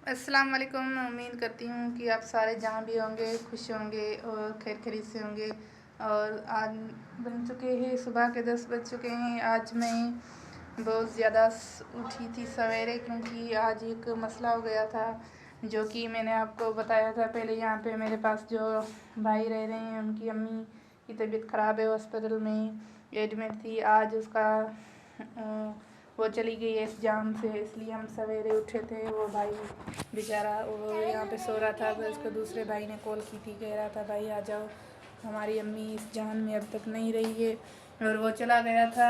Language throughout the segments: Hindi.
अस्सलाम वालेकुम। मैं उम्मीद करती हूँ कि आप सारे जहाँ भी होंगे खुश होंगे और खैर खैरियत से होंगे। और आज बन चुके हैं सुबह के 10 बज चुके हैं। आज मैं बहुत ज़्यादा उठी थी सवेरे, क्योंकि आज एक मसला हो गया था जो कि मैंने आपको बताया था पहले। यहाँ पे मेरे पास जो भाई रह रहे हैं, उनकी अम्मी की तबीयत ख़राब है, हॉस्पिटल में एडमिट थी। आज उसका वो चली गई है इस जाम से, इसलिए हम सवेरे उठे थे। वो भाई बेचारा वो यहाँ पे सो रहा था, तो उसको दूसरे भाई ने कॉल की थी, कह रहा था भाई आ जाओ, हमारी अम्मी इस जान में अब तक नहीं रही है। और वो चला गया था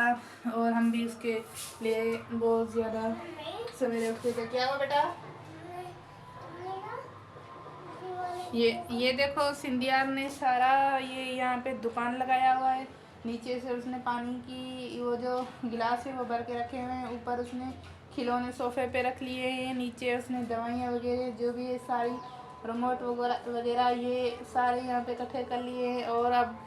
और हम भी उसके लिए बहुत ज़्यादा सवेरे उठे थे। क्या हुआ बेटा? ये देखो, सिंधियार ने सारा ये यहाँ पे दुकान लगाया हुआ है। नीचे से उसने पानी की वो जो गिलास है वो भर के रखे हुए हैं। ऊपर उसने खिलौने सोफे पे रख लिए हैं। नीचे उसने दवाइयाँ वगैरह जो भी है सारी, रिमोट वगैरह ये सारे यहाँ पे इकट्ठे कर लिए हैं। और अब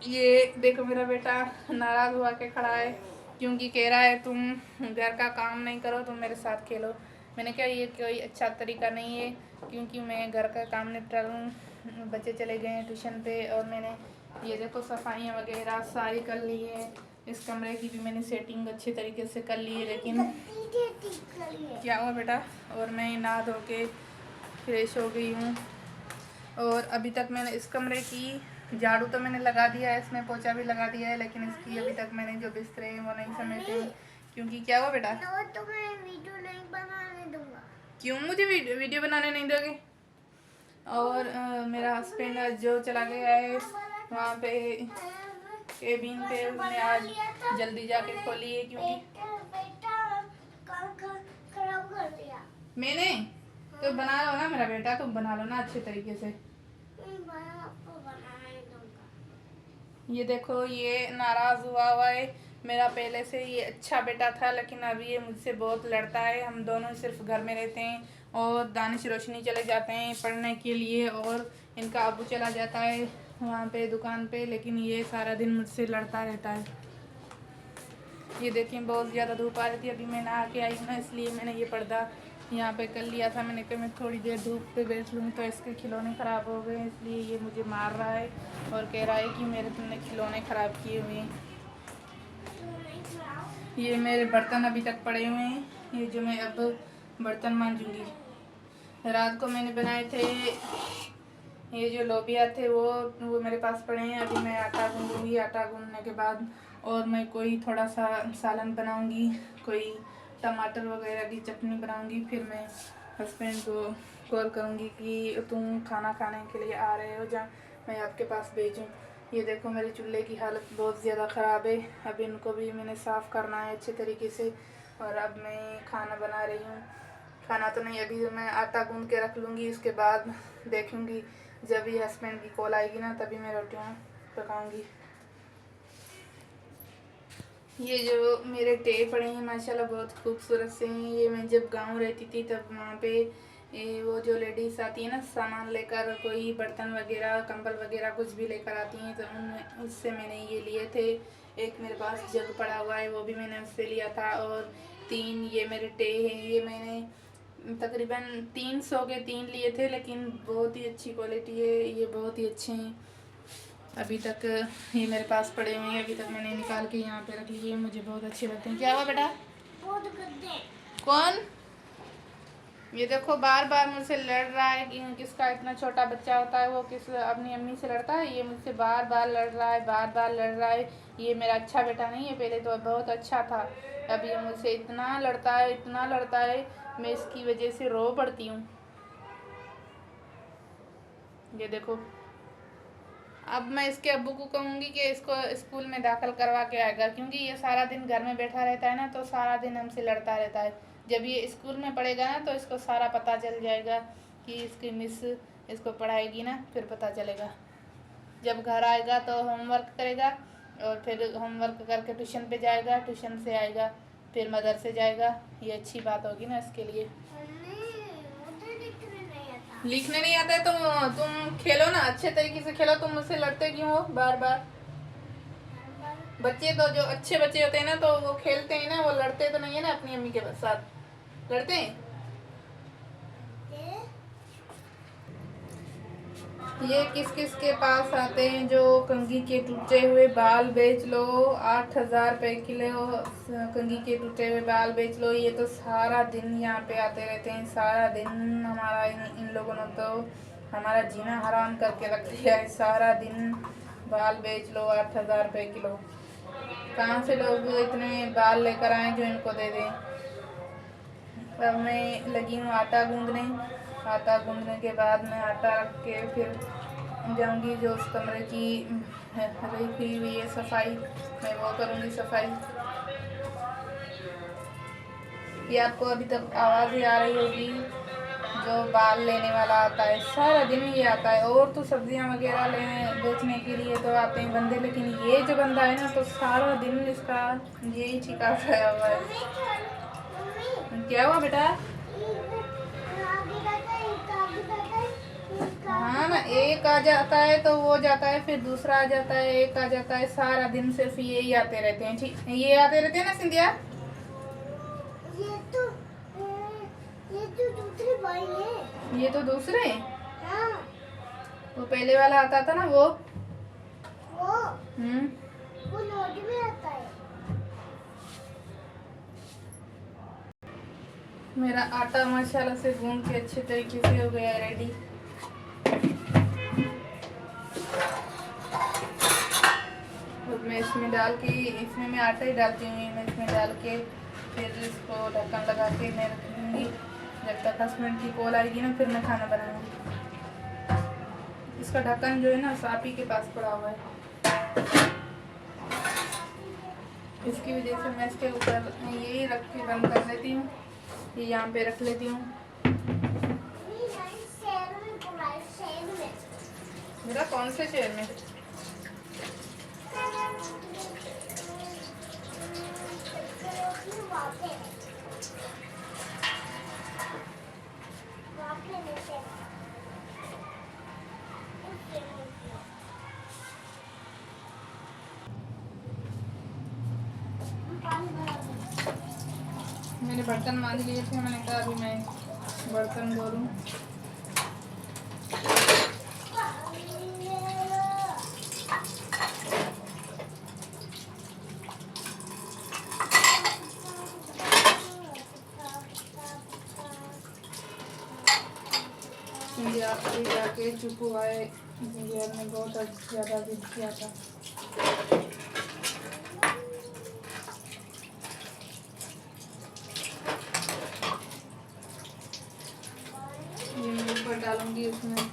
ये देखो, मेरा बेटा नाराज़ हुआ के खड़ा है, क्योंकि कह रहा है तुम घर का काम नहीं करो, तुम मेरे साथ खेलो। मैंने कहा ये कोई अच्छा तरीका नहीं है, क्योंकि मैं घर का काम निपटा लूँ। बच्चे चले गए हैं ट्यूशन पे, और मैंने ये देखो सफाइयाँ वगैरह सारी कर ली है। इस कमरे की भी मैंने सेटिंग अच्छे तरीके से कर ली है। लेकिन क्या हुआ बेटा? और मैं नहा धो के फ्रेश हो गई हूँ, और अभी तक मैंने इस कमरे की झाड़ू तो मैंने लगा दिया है, इसमें पोछा भी लगा दिया है, लेकिन इसकी अभी तक मैंने जो बिस्तरे हैं वो नहीं समेटे। क्योंकि क्या हुआ बेटा? तो मैं वीडियो नहीं बनाने दूंगा। क्यों मुझे वीडियो बनाने नहीं दोगे? और मेरा हस्बैंड जो चला गया है वहाँ पे केबिन पे, उसने आज जल्दी जाके खोली है। क्योंकि खराब कर दिया मैंने तो बना लो ना मेरा बेटा, तुम बना लो ना अच्छे तरीके से। ये देखो, ये नाराज़ हुआ है। मेरा पहले से ये अच्छा बेटा था, लेकिन अभी ये मुझसे बहुत लड़ता है। हम दोनों सिर्फ घर में रहते हैं, और दानिश रोशनी चले जाते हैं पढ़ने के लिए, और इनका अबू चला जाता है वहाँ पे दुकान पे, लेकिन ये सारा दिन मुझसे लड़ता रहता है। ये देखें, बहुत ज़्यादा धूप आ रही थी, अभी मैं नहा के आई हूँ ना, इसलिए मैंने ये पर्दा यहाँ पे कर लिया था। मैंने कहा मैं थोड़ी देर धूप पे बैठ लूँ, तो इसके खिलौने ख़राब हो गए, इसलिए ये मुझे मार रहा है और कह रहा है कि मेरे तुमने खिलौने ख़राब किए हुए हैं। ये मेरे बर्तन अभी तक पड़े हुए हैं, ये जो मैं अब बर्तन मांजूंगी। रात को मैंने बनाए थे ये जो लोबिया थे, वो मेरे पास पड़े हैं। अभी मैं आटा गूँधूँगी, आटा गूँधने के बाद और मैं कोई थोड़ा सा सालन बनाऊंगी, कोई टमाटर वगैरह की चटनी बनाऊंगी। फिर मैं हस्बैंड को कॉल करूंगी कि तुम खाना खाने के लिए आ रहे हो, जहाँ मैं आपके पास भेजूं। ये देखो, मेरे चूल्हे की हालत बहुत ज़्यादा ख़राब है। अब इनको भी मैंने साफ़ करना है अच्छे तरीके से। और अब मैं खाना बना रही हूँ। खाना तो नहीं, अभी मैं आटा गूँध के रख लूँगी, उसके बाद देखूँगी जब भी हस्बैंड की कॉल आएगी ना, तभी मैं रोटियाँ पकाऊँगी। ये जो मेरे टे पड़े हैं माशाल्लाह बहुत खूबसूरत से हैं। ये मैं जब गांव रहती थी तब वहाँ पे वो जो लेडीज़ आती है ना सामान लेकर, कोई बर्तन वगैरह कंबल वगैरह कुछ भी लेकर आती हैं, तो उन उससे मैंने ये लिए थे। एक मेरे पास जग पड़ा हुआ है, वो भी मैंने उससे लिया था। और 3 ये मेरे टे हैं, ये मैंने तकरीबन 300 के 3 लिए थे, लेकिन बहुत ही अच्छी क्वालिटी है, ये बहुत ही अच्छे हैं। अभी तक ये मेरे पास पड़े हुए हैं, अभी तक मैंने निकाल के यहाँ पे रख लिए, मुझे बहुत अच्छे लगते हैं। क्या हुआ बेटा? बहुत गंदे। कौन? ये देखो, बार बार मुझसे लड़ रहा है कि किसका इतना छोटा बच्चा होता है वो किस अपनी अम्मी से लड़ता है। ये मुझसे बार बार लड़ रहा है, बार बार लड़ रहा है। ये मेरा अच्छा बेटा नहीं है, पहले तो बहुत अच्छा था। अब ये मुझसे इतना लड़ता है, इतना लड़ता है, मैं इसकी वजह से रो पड़ती हूँ। ये देखो, अब मैं इसके अब्बू को कहूँगी कि इसको स्कूल में दाखिल करवा के आएगा, क्योंकि ये सारा दिन घर में बैठा रहता है ना, तो सारा दिन हमसे लड़ता रहता है। जब ये स्कूल में पढ़ेगा ना, तो इसको सारा पता चल जाएगा कि इसकी मिस इसको पढ़ाएगी ना, फिर पता चलेगा। जब घर आएगा तो होमवर्क करेगा, और फिर होमवर्क करके ट्यूशन पे जाएगा, ट्यूशन से आएगा फिर मदरसे जाएगा। ये अच्छी बात होगी ना इसके लिए। लिखने नहीं आता है तो तुम खेलो ना, अच्छे तरीके से खेलो। तुम मुझसे लड़ते क्यों हो बार बार? बच्चे तो जो अच्छे बच्चे होते हैं ना, तो वो खेलते हैं ना, वो लड़ते तो नहीं है ना अपनी अम्मी के साथ। लड़ते हैं? ये किस किस के पास आते हैं जो कंघी के टूटे हुए बाल बेच लो, 8,000 रुपये किलो कंघी के टूटे हुए बाल बेच लो। ये तो सारा दिन यहाँ पे आते रहते हैं, सारा दिन हमारा इन लोगों ने तो हमारा जीना हराम करके रख दिया है। सारा दिन बाल बेच लो, 8,000 रुपये किलो। कहाँ से लोग इतने बाल लेकर आए जो इनको दे दें। अब मैं लगी हूँ आटा गूंदने। आटा गूंदने के बाद मैं आटा रख के फिर जाऊंगी जो उस कमरे की रही हुई है सफाई, मैं वो करूंगी सफाई। ये आपको अभी तक आवाज़ ही आ रही होगी। जो बाल लेने वाला आता है सारा दिन ये आता है। और तो सब्जियां वगैरह लेने बेचने के लिए तो आते हैं बंदे, लेकिन ये जो बंदा है ना तो सारा दिन इसका यही ठिका रहा हुआ है। क्या हुआ बेटा? हाँ ना, एक आ जाता है तो वो जाता है, फिर दूसरा आ जाता है, एक आ जाता है। सारा दिन सिर्फ यही आते रहते हैं। ठीक, ये आते रहते हैं ना सिंधिया? ये तो दूसरे भाई है। ये तो दूसरे। हाँ। वो पहले वाला आता था ना वो वो नोट में आता है। मेरा आटा माशाल्लाह से गूंद के अच्छे तरीके से हो गया है रेडी। और मैं इसमें डाल के, इसमें मैं आटा ही डालती हूँ, मैं इसमें डाल के फिर इसको ढक्कन लगा के मैं रख दूँगी। जब तक हस्बैंड की कॉल आएगी ना फिर मैं खाना बनाऊँगी। इसका ढक्कन जो है ना सापी के पास पड़ा हुआ है, इसकी वजह से मैं इसके ऊपर यही रख के बंद कर लेती हूँ। ये यहाँ पे रख लेती हूँ। मेरा कौन से शहर में? मैंने बर्तन मांज लिए थे, मैंने कहा अभी मैं बर्तन धो लूँ। इंडिया अभी जाके चुप हुआ है, इंडिया ने बहुत ज़्यादा जिद किया था। ये मैं ऊपर डालूंगी उसमें।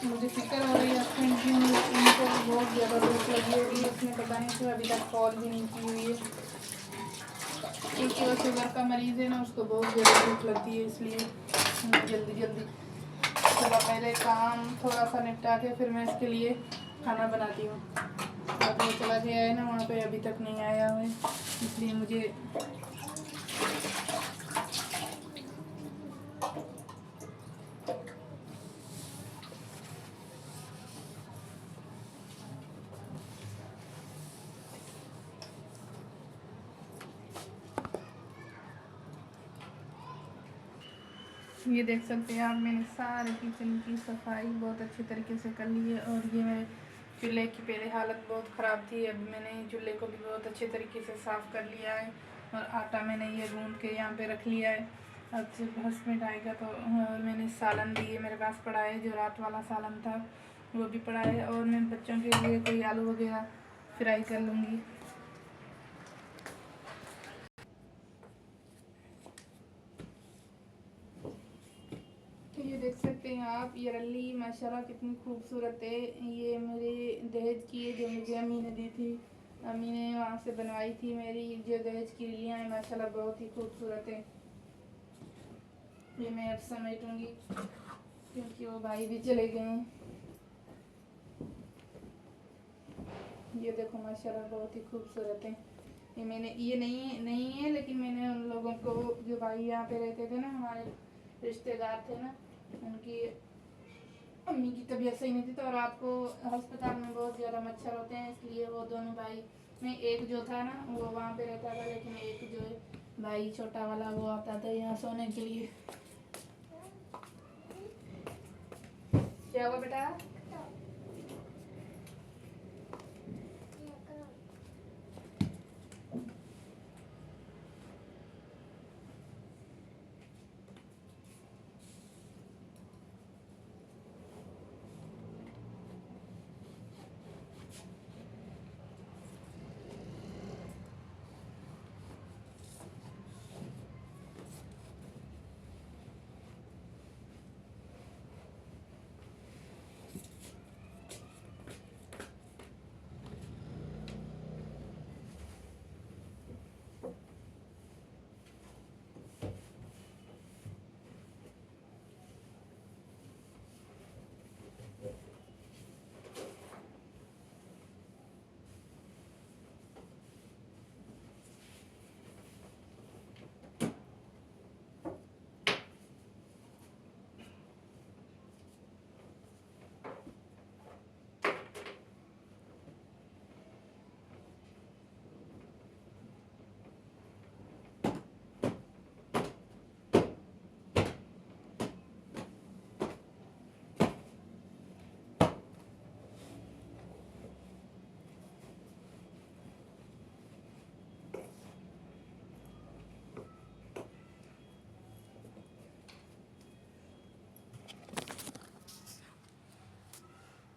मुझे फिक्र हो रही है हस्बैंड की, उनको बहुत ज़्यादा भूख लगी होगी, उसने पता नहीं क्यों अभी तक कॉल भी नहीं की हुई है। क्योंकि वो शुगर का मरीज़ है ना, उसको बहुत ज़्यादा भूख लगती है, इसलिए जल्दी जल्दी सुबह पहले काम थोड़ा सा निपटा के फिर मैं इसके लिए खाना बनाती हूँ। अब वो चला गया है ना वहाँ पे, अभी तक नहीं आया है, इसलिए मुझे ये देख सकते हैं आप, मैंने सारे किचन की सफाई बहुत अच्छे तरीके से कर ली है। और ये मेरे चूल्हे की पहले हालत बहुत ख़राब थी, अब मैंने चूल्हे को भी बहुत अच्छे तरीके से साफ़ कर लिया है। और आटा मैंने ये गूंद के यहाँ पे रख लिया है। अब जब हस्बैंड आएगा तो, और मैंने सालन भी ये मेरे पास पड़ा है, जो रात वाला सालन था वो भी पड़ा है। और मैं बच्चों के लिए कोई आलू वगैरह फ्राई कर लूँगी। ये देख सकते हैं आप, ये रल्ली माशाल्लाह कितनी खूबसूरत है। ये मेरे दहेज की है, जो मुझे अम्मी ने दी थी। अम्मी ने वहाँ से बनवाई थी। मेरी जो दहेज की रल्लियाँ हैं माशाल्लाह बहुत ही खूबसूरत है। ये मैं अब समेटूँगी क्योंकि वो भाई भी चले गए हैं। ये देखो माशाल्लाह बहुत ही खूबसूरत है। ये मैंने ये नहीं है, लेकिन मैंने उन लोगों को, जो भाई यहाँ पे रहते थे ना, हमारे रिश्तेदार थे ना, उनकी अम्मी की तबीयत सही नहीं थी, तो रात को अस्पताल में बहुत ज़्यादा मच्छर होते हैं, इसलिए वो दोनों भाई में एक जो था ना वो वहाँ पे रहता था, लेकिन एक जो है भाई छोटा वाला वो आता था यहाँ सोने के लिए। क्या हुआ बेटा?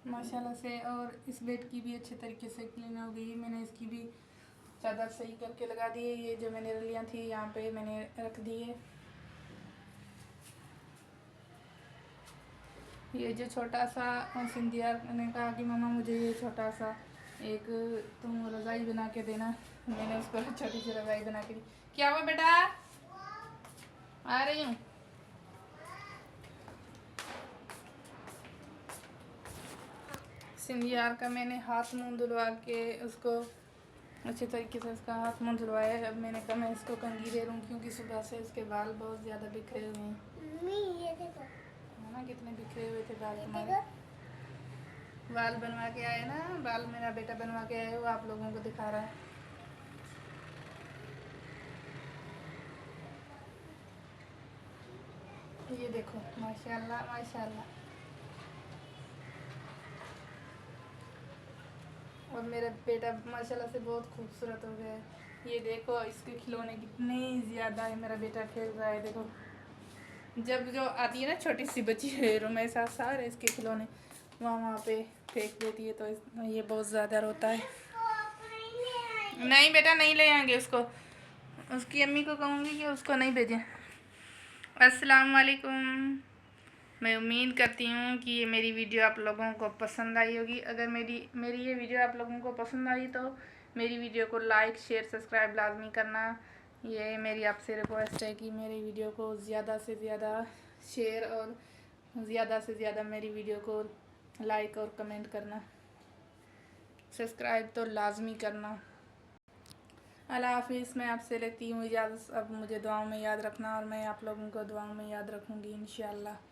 माशाल्लाह से। और इस बेड की भी अच्छे तरीके से क्लीन हो गई। मैंने इसकी भी चादर सही करके लगा दी है। ये जो मैंने रलियाँ थी यहाँ पे मैंने रख दी है। ये जो छोटा सा सिंधिया ने कहा कि मम्मा मुझे ये छोटा सा एक तुम रज़ाई बना के देना, मैंने उसको छोटी सी रज़ाई बना के दी। क्या हुआ बेटा? आ रही हूँ। सिंधियार का मैंने हाथ मुंह धुलवा के उसको अच्छे तरीके से उसका हाथ मुंह धुलवाया है। अब मैंने कहा मैं इसको कंघी दे दूँ, क्योंकि सुबह से इसके बाल बहुत ज़्यादा बिखरे हुए हैं। मम्मी ये देखो, है ना, कितने बिखरे हुए थे बाल तुम्हारे। बाल बनवा के आए ना, बाल मेरा बेटा बनवा के आया, वो आप लोगों को दिखा रहा है। ये देखो, माशाल्लाह माशाल्लाह। और मेरा बेटा माशाल्लाह से बहुत खूबसूरत हो गया है। ये देखो इसके खिलौने कितने ज़्यादा है। मेरा बेटा खेल रहा है, देखो। जब जो आती है ना छोटी सी बच्ची है रुमैसा, सारे इसके खिलौने वहाँ पे फेंक देती है, तो ये बहुत ज़्यादा रोता है। नहीं बेटा, नहीं ले आएंगे उसको। उसकी अम्मी को कहूँगी कि उसको नहीं भेजें। अस्सलाम वालेकुम। मैं उम्मीद करती हूँ कि ये मेरी वीडियो आप लोगों को पसंद आई होगी। अगर मेरी ये वीडियो आप लोगों को पसंद आई तो मेरी वीडियो को लाइक शेयर सब्सक्राइब लाजमी करना। ये मेरी आपसे रिक्वेस्ट है कि मेरी वीडियो को ज़्यादा से ज़्यादा शेयर और ज़्यादा से ज़्यादा मेरी वीडियो को लाइक और कमेंट करना, सब्सक्राइब तो लाजमी करना। अल्लाह हाफिज़। मैं आपसे लेती हूँ इजाज़त। अब मुझे दुआओं में याद रखना, और मैं आप लोगों को दुआओं में याद रखूँगी इंशाअल्लाह।